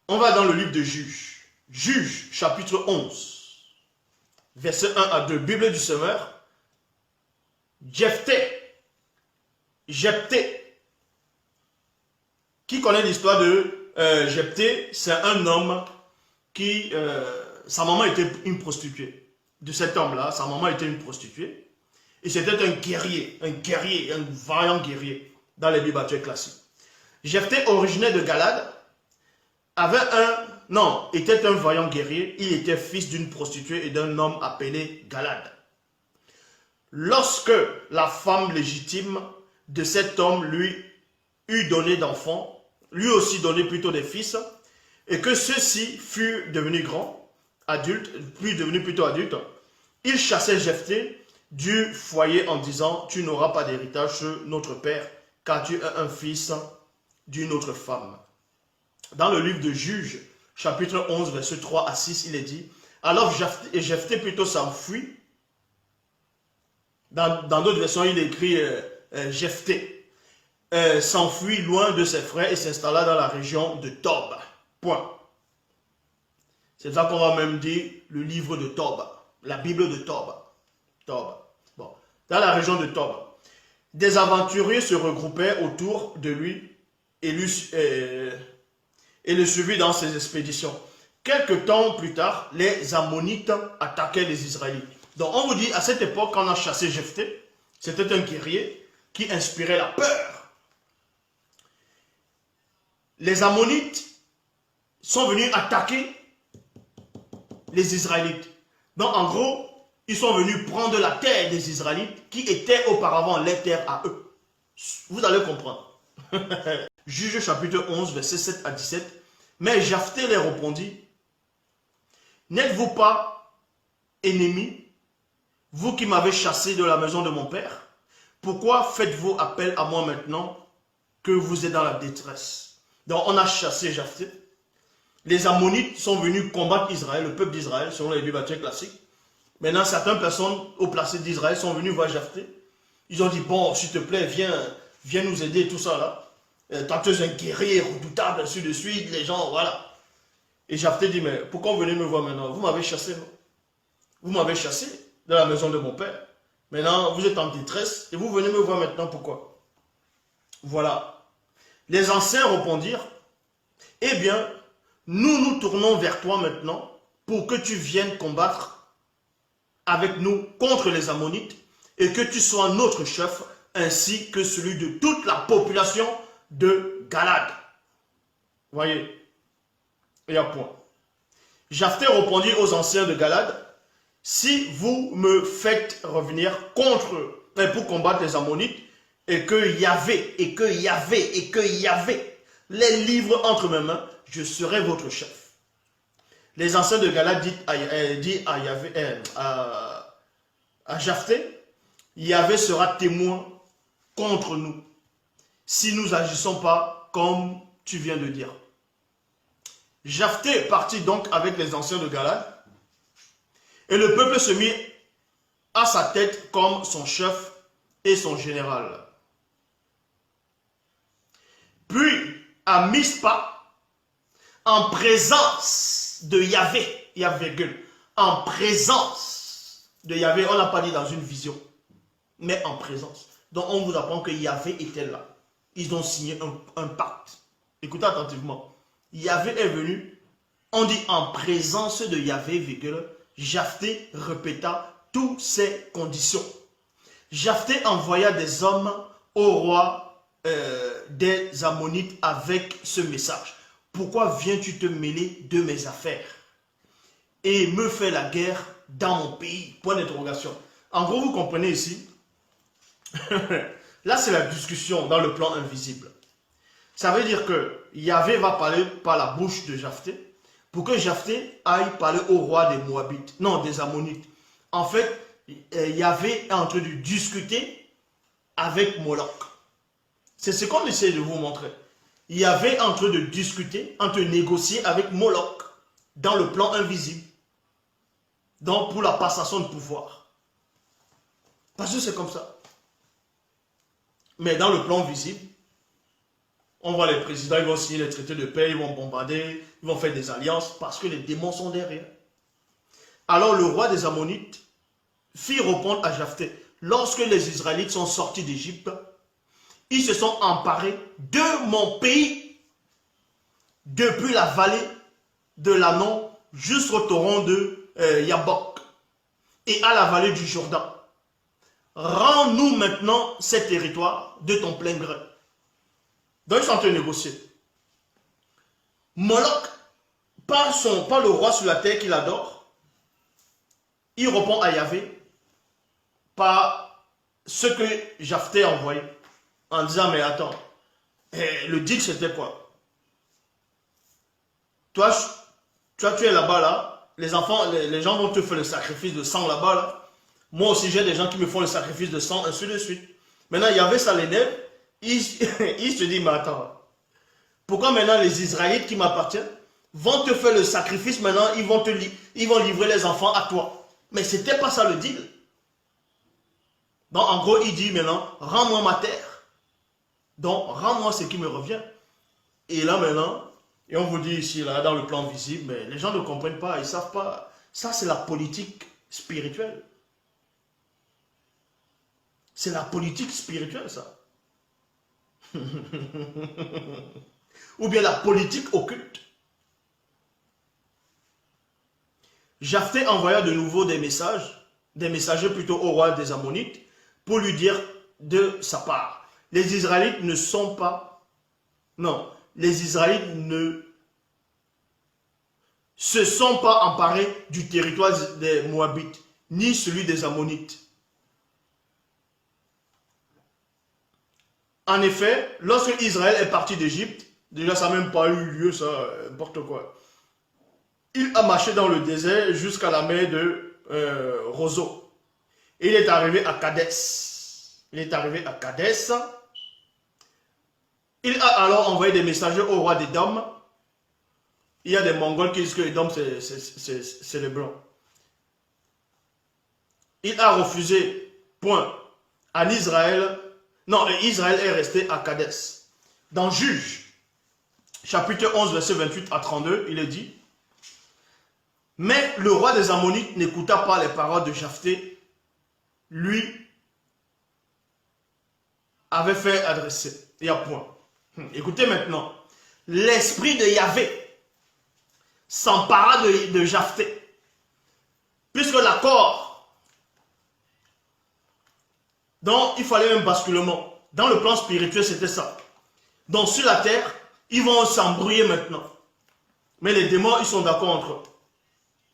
On va dans le livre de Juges. Juges, chapitre 11, verset 1 à 2. Bible du Semeur. Jephthé. Qui connaît l'histoire de Jephthé? C'est un homme qui... sa maman était une prostituée. De cet homme-là, sa maman était une prostituée. Et c'était un guerrier, un vaillant guerrier dans les Bibles classiques. Jephthé, originaire de Galade, était un vaillant guerrier. Il était fils d'une prostituée et d'un homme appelé Galade. Lorsque la femme légitime de cet homme lui eut donné d'enfants, lui aussi donné plutôt des fils, et que ceux-ci furent devenus grands, adultes, puis devenus plutôt adultes, il chassait Jephthé du foyer en disant: tu n'auras pas d'héritage sur notre père, car tu es un fils d'une autre femme. Dans le livre de Juges, chapitre 11, verset 3 à 6, il est dit: alors Jephthé plutôt s'enfuit. Dans d'autres versions, il écrit Jephthé s'enfuit loin de ses frères et s'installa dans la région de Tob. Point. C'est ça qu'on va même dire le livre de Tob, la Bible de Tob. Bon. Dans la région de Tob, des aventuriers se regroupaient autour de lui et le suivirent dans ses expéditions. Quelque temps plus tard, les Ammonites attaquaient les Israélites. Donc on vous dit, à cette époque, quand on a chassé Jephthé, c'était un guerrier qui inspirait la peur. Les Ammonites sont venus attaquer les Israélites. Donc en gros, ils sont venus prendre la terre des Israélites qui était auparavant les terres à eux. Vous allez comprendre. Juge chapitre 11, verset 7 à 17. Mais Jephthé leur répondit: n'êtes-vous pas ennemis, vous qui m'avez chassé de la maison de mon père? Pourquoi faites-vous appel à moi maintenant que vous êtes dans la détresse? Donc on a chassé Jephthé. Les Ammonites sont venus combattre Israël, le peuple d'Israël, selon les Bibles classiques. Maintenant, certaines personnes au placé d'Israël sont venues voir Jephthé. Ils ont dit: bon, s'il te plaît, viens nous aider, tout ça là. Toi, tu es un guerrier redoutable, ainsi de suite, les gens, voilà. Et Jephthé dit: mais pourquoi vous venez me voir maintenant? Vous m'avez chassé, non? Vous m'avez chassé de la maison de mon père. Maintenant, vous êtes en détresse et vous venez me voir maintenant, pourquoi? Voilà. Les anciens répondirent: eh bien, nous nous tournons vers toi maintenant pour que tu viennes combattre avec nous contre les Ammonites et que tu sois notre chef ainsi que celui de toute la population de Galade. Voyez, il y a point. Jephthé répondit aux anciens de Galade: si vous me faites revenir pour combattre les Ammonites et que Yahvé les livre entre mes mains, je serai votre chef. Les anciens de Galade disent à Jephthé: Yahvé sera témoin contre nous si nous n'agissons pas comme tu viens de dire. Jephthé partit donc avec les anciens de Galade et le peuple se mit à sa tête comme son chef et son général. Puis à Mispa, en présence de Yahvé, en présence de Yahvé, on n'a pas dit dans une vision, mais en présence. Donc on vous apprend que Yahvé était là. Ils ont signé un pacte. Écoutez attentivement. Yahvé est venu, on dit en présence de Yahvé, Jephthé répéta toutes ces conditions. Jephthé envoya des hommes au roi des Ammonites avec ce message: pourquoi viens-tu te mêler de mes affaires et me faire la guerre dans mon pays? Point d'interrogation. En gros, vous comprenez ici. Là, c'est la discussion dans le plan invisible. Ça veut dire que Yahvé va parler par la bouche de Jephthé pour que Jephthé aille parler au roi des Moabites, non, des Ammonites. En fait, Yahvé est en train de discuter avec Moloch. C'est ce qu'on essaie de vous montrer. Yahvé est en train de discuter, en train de négocier avec Moloch dans le plan invisible. Donc, pour la passation de pouvoir. Parce que c'est comme ça. Mais dans le plan visible, On voit les présidents, ils vont signer les traités de paix, ils vont bombarder, ils vont faire des alliances parce que les démons sont derrière. Alors le roi des Ammonites fit répondre à Japhthé. Lorsque les Israélites sont sortis d'Égypte, ils se sont emparés de mon pays, depuis la vallée de l'Anon jusqu'au torrent de Yabok et à la vallée du Jourdain. Rends-nous maintenant ces territoires de ton plein gré. Donc ils sont en train de négocier. Moloch, par le roi sur la terre qu'il adore, il répond à Yahvé par ce que Japhthé a envoyé. En disant, mais attends, le deal c'était quoi? Toi, tu es là-bas, là, les enfants, les gens vont te faire le sacrifice de sang là-bas, là. Moi aussi, j'ai des gens qui me font le sacrifice de sang, ainsi de suite. Maintenant, Yahvé, ça l'énerve, il se dit, mais attends, pourquoi maintenant les Israélites qui m'appartiennent vont te faire le sacrifice, maintenant ils vont livrer les enfants à toi? Mais c'était pas ça le deal. Donc en gros, il dit maintenant, rends-moi ma terre. Donc rends-moi ce qui me revient. Et là maintenant, et on vous dit ici, là, dans le plan visible, mais les gens ne comprennent pas, ils ne savent pas. Ça, c'est la politique spirituelle. C'est la politique spirituelle, ça. Ou bien la politique occulte. Japhthé envoya de nouveau des messagers plutôt au roi des Ammonites, pour lui dire de sa part, les Israélites ne sont pas, non, les Israélites ne se sont pas emparés du territoire des Moabites, ni celui des Ammonites. En effet, lorsque Israël est parti d'Égypte, déjà ça n'a même pas eu lieu, ça, n'importe quoi. Il a marché dans le désert jusqu'à la mer de Roseau. Il est arrivé à Kadès. Il a alors envoyé des messagers au roi d'Édom. Il y a des Mongols qui disent que Édom c'est les Blancs. Il a refusé, point, à Israël. Non, Israël est resté à Kadès. Dans Juge, chapitre 11, verset 28 à 32, il est dit, mais le roi des Ammonites n'écouta pas les paroles de Japhthé, lui avait fait adresser. Il y a point. Écoutez maintenant. L'esprit de Yahvé s'empara de Japhthé. Puisque l'accord, donc il fallait un basculement. Dans le plan spirituel, c'était ça. Donc sur la terre, ils vont s'embrouiller maintenant. Mais les démons, ils sont d'accord entre eux.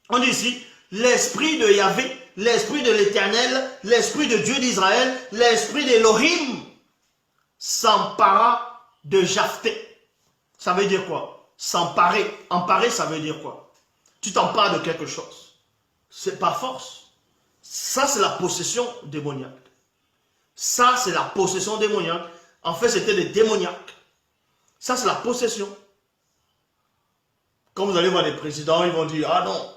On dit ici, l'esprit de Yahvé, l'esprit de l'Éternel, l'esprit de Dieu d'Israël, l'esprit d'Élohim s'empara de Japhthé. Ça veut dire quoi? S'emparer. Emparer, ça veut dire quoi? Tu t'empares de quelque chose. C'est par force. Ça, c'est la possession démoniaque. Ça, c'est la possession démoniaque. En fait, c'était des démoniaques. Ça, c'est la possession. Quand vous allez voir les présidents, ils vont dire, ah non,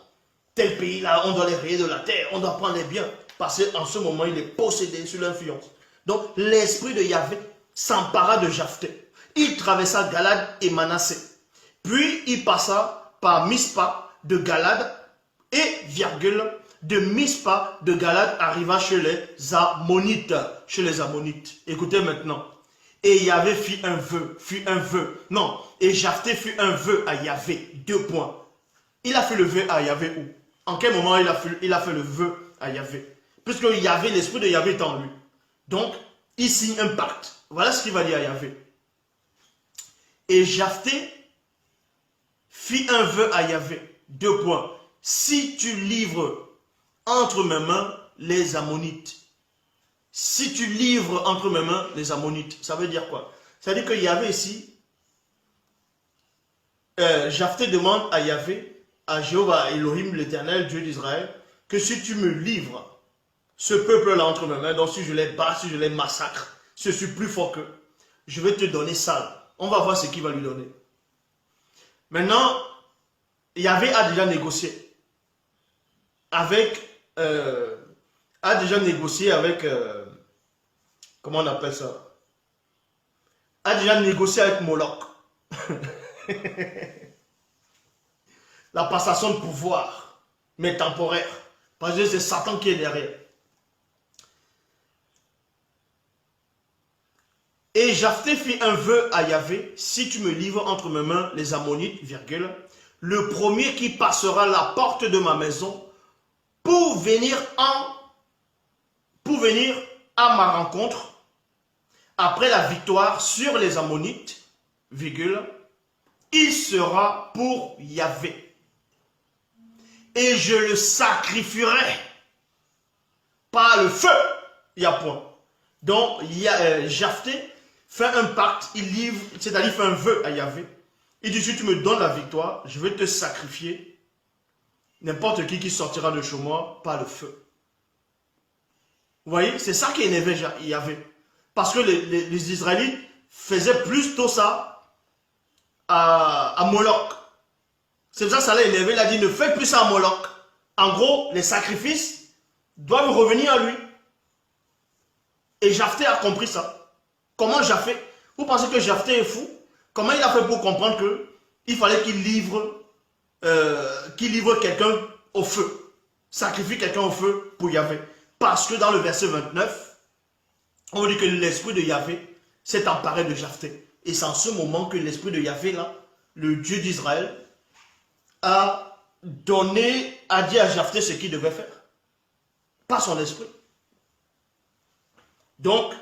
tel pays là, on doit les rayer de la terre, on doit prendre les biens. Parce qu'en ce moment, il est possédé sur l'influence. Donc, l'esprit de Yahvé s'empara de Japhthé. Il traversa Galad et Manassé. Puis, il passa par Mispa de Galad et, de Mispa de Galad arriva chez les Ammonites. Écoutez maintenant. Et Yahvé fit un vœu. Non, et Japhthé fit un vœu à Yahvé. 2 points. Il a fait le vœu à Yahvé où? En quel moment il a fait le vœu à Yahvé? Puisque Yahvé, l'esprit de Yahvé est en lui. Donc, il signe un pacte. Voilà ce qu'il va dire à Yahvé. Et Japhthé fit un vœu à Yahvé. 2 points. Si tu livres entre mes mains les Ammonites. Si tu livres entre mes mains les Ammonites. Ça veut dire quoi? Ça veut dire que Yahvé ici, Japhthé demande à Yahvé, à Jéhovah Elohim, l'Éternel, Dieu d'Israël, que si tu me livres ce peuple-là entre mes mains, donc si je les bats, si je les massacre, je suis plus fort qu'eux, je vais te donner ça. On va voir ce qu'il va lui donner. Maintenant, Yahvé a déjà négocié avec, comment on appelle ça? a déjà négocié avec Moloch. La passation de pouvoir, mais temporaire. Parce que c'est Satan qui est derrière. Et Japhté fit un vœu à Yahvé, si tu me livres entre mes mains les Ammonites, virgule, le premier qui passera la porte de ma maison pour venir à ma rencontre après la victoire sur les Ammonites, virgule, il sera pour Yahvé. Et je le sacrifierai par le feu. Il y a point. Donc, Japhté fait un pacte, il livre, c'est-à-dire fait un vœu à Yahvé. Il dit, si tu me donnes la victoire, je vais te sacrifier n'importe qui sortira de chez moi par le feu. Vous voyez, c'est ça qui énervait Yahvé. Parce que les Israélites faisaient plutôt ça à Moloch. C'est pour ça que ça l'a énervé. Il a dit, ne fais plus ça à Moloch. En gros, les sacrifices doivent revenir à lui. Et Japhté a compris ça. Comment Japhté? Vous pensez que Japhté est fou? Comment il a fait pour comprendre qu'il fallait qu'il livre quelqu'un au feu? Sacrifie quelqu'un au feu pour Yahvé. Parce que dans le verset 29, on dit que l'esprit de Yahvé s'est emparé de Japhté. Et c'est en ce moment que l'esprit de Yahvé, là, le Dieu d'Israël, a dit à Japhté ce qu'il devait faire. Pas son esprit. Donc,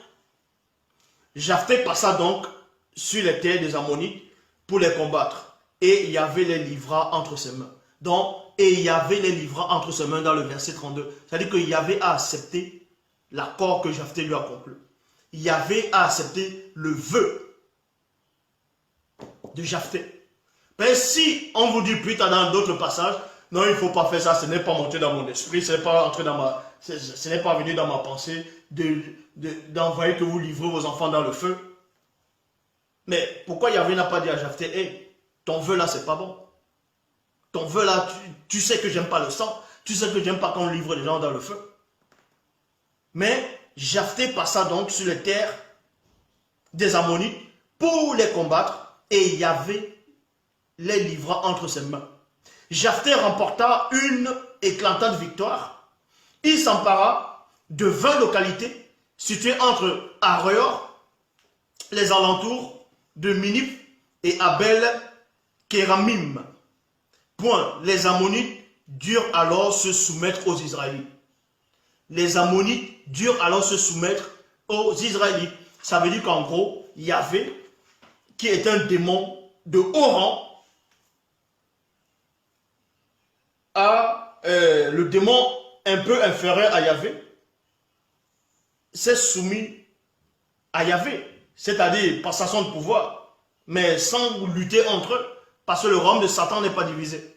Japhté passa donc sur les terres des Ammonites pour les combattre. Et Yahvé les livra entre ses mains. Donc, et Yahvé les livra entre ses mains dans le verset 32. C'est-à-dire que Yahvé a accepté l'accord que Japhté lui a conclu. Yahvé a accepté le vœu de Japhté. Mais si on vous dit plus tard dans d'autres passages, non, il ne faut pas faire ça, ce n'est pas monté dans mon esprit, ce n'est pas entré dans ce n'est pas venu dans ma pensée d'envoyer que vous livrez vos enfants dans le feu. Mais pourquoi Yahvé n'a pas dit à Japhté, hey, ton vœu là, c'est pas bon. Ton vœu là, tu sais que j'aime pas le sang, tu sais que j'aime pas quand on livre les gens dans le feu. Mais Japhté passa donc sur les terres des Ammonites pour les combattre et Yahvé les livra entre ses mains. Japhté remporta une éclatante victoire. Il s'empara de 20 localités situées entre Aroer, les alentours de Minip et Abel-Kéramim. Point. Les Ammonites durent alors se soumettre aux Israélites. Les Ammonites durent alors se soumettre aux Israélites. Ça veut dire qu'en gros, Yahvé, qui est un démon de haut rang, le démon un peu inférieur à Yahvé, s'est soumis à Yahvé, c'est-à-dire par sa son de pouvoir, mais sans lutter entre eux, parce que le royaume de Satan n'est pas divisé.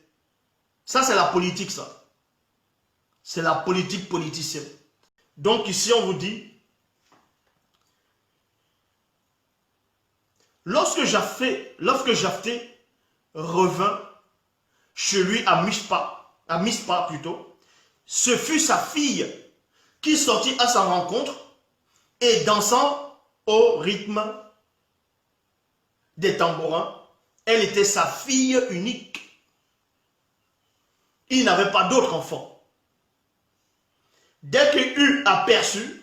Ça, c'est la politique, ça. C'est la politique politicienne. Donc ici, on vous dit, lorsque Japhté revint chez lui à Mispa plutôt, ce fut sa fille qui sortit à sa rencontre et dansant au rythme des tambourins. Elle était sa fille unique. Il n'avait pas d'autre enfant. Dès qu'il l'eut aperçu,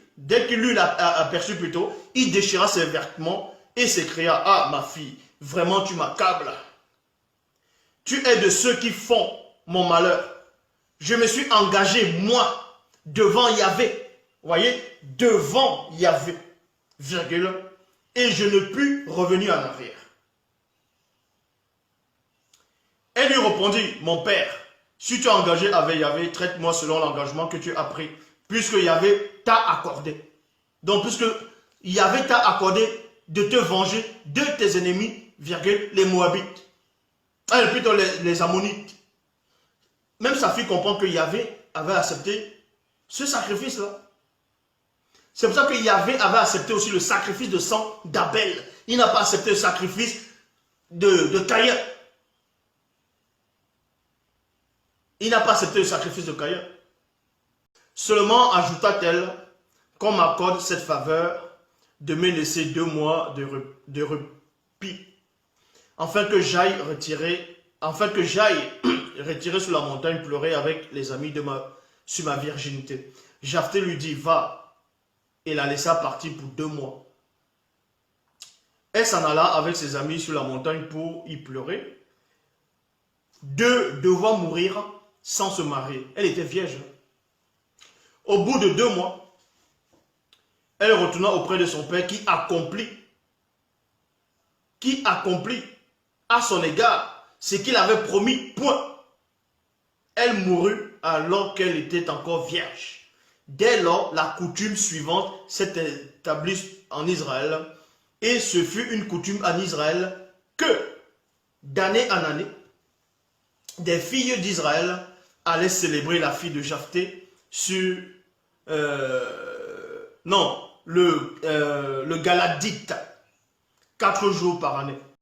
il déchira ses vêtements et s'écria, ah ma fille, vraiment tu m'accables. Tu es de ceux qui font mon malheur. Je me suis engagé, moi, devant Yahvé. Voyez, devant Yahvé, virgule, et je ne puis revenir en arrière. Elle lui répondit, mon père, si tu es engagé avec Yahvé, traite-moi selon l'engagement que tu as pris, puisque Yahvé t'a accordé. Donc, puisque Yahvé t'a accordé de te venger de tes ennemis, virgule, les Moabites. Plutôt les Ammonites. Même sa fille comprend que Yahvé avait accepté ce sacrifice-là. C'est pour ça que Yahvé avait accepté aussi le sacrifice de sang d'Abel. Il n'a pas accepté le sacrifice de Caïn. Il n'a pas accepté le sacrifice de Caïn. Seulement ajouta-t-elle qu'on m'accorde cette faveur de me laisser 2 mois de repos, afin que j'aille retirer sur la montagne pleurer avec les amis sur ma virginité. Jephthé lui dit, va, et la laissa partir pour 2 mois. Elle s'en alla avec ses amis sur la montagne pour y pleurer, de devoir mourir sans se marier. Elle était vierge. Au bout de 2 mois, elle retourna auprès de son père qui accomplit à son égard ce qu'il avait promis. Point. Elle mourut alors qu'elle était encore vierge. Dès lors, la coutume suivante s'est établie en Israël, et ce fut une coutume en Israël que, d'année en année, des filles d'Israël allaient célébrer la fille de Jephthé sur le Galadite, 4 jours par année.